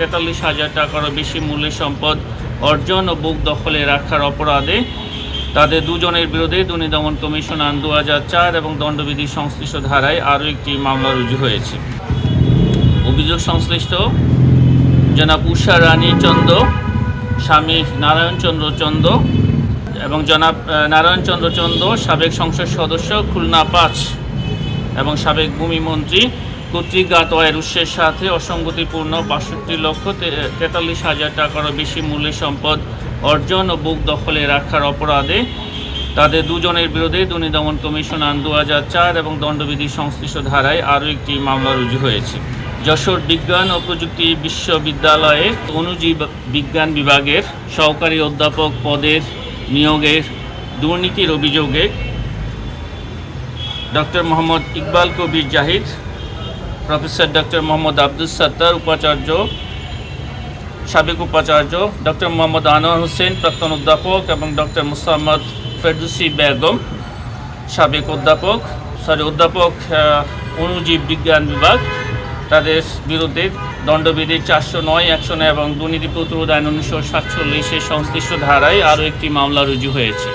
43,000 টাকারও বেশি মূল্যের সম্পদ অর্জন ও বুক দখলে রাখার অপরাধে তাদের দুজনের বিরুদ্ধে দুর্নীতি দমন কমিশন আইন 2004 এবং দণ্ডবিধি সংশ্লিষ্ট ধারায় আরও একটি মামলা রুজু হয়েছে। অভিযোগ সংশ্লিষ্ট জনাব উষা রানী চন্দ, স্বামী নারায়ণ চন্দ্র চন্দ এবং জনাব নারায়ণ চন্দ্র চন্দ সাবেক সংসদ সদস্য খুলনা 5 এবং সাবেক ভূমিমন্ত্রী কর্তৃক জ্ঞাত আয়ের উৎসের সাথে অসঙ্গতিপূর্ণ 62,43,000 টাকারও বেশি মূল্যের সম্পদ অর্জন ও বুক দখলে রাখার অপরাধে তাদের দুজনের বিরুদ্ধে দুর্নীতি দমন কমিশন আইন 2004 এবং দণ্ডবিধি সংশ্লিষ্ট ধারায় আরও একটি মামলা রুজু হয়েছে। যশোর বিজ্ঞান ও প্রযুক্তি বিশ্ববিদ্যালয়ের অণুজীব বিজ্ঞান বিভাগের সহকারী অধ্যাপক পদের নিয়োগের দুর্নীতির অভিযোগে ডক্টর মোহাম্মদ ইকবাল কবির জাহিদ, প্রফেসর ডক্টর মোহাম্মদ আব্দুল সত্তার উপাচার্য, সাবেক উপাচার্য, ডক্টর মোহাম্মদ আনোয়ার হোসেন প্রাক্তন অধ্যাপক এবং ডক্টর মোসাম্মদ ফেরদৌসী বেগম সাবেক অধ্যাপক অণুজীব বিজ্ঞান বিভাগ, তাদের বিরুদ্ধে দণ্ডবিধি 409, 109 এবং দুর্নীতি প্রতিরোধ আইন 1947 সংশ্লিষ্ট ধারায় আরও একটি মামলা রুজু হয়েছে।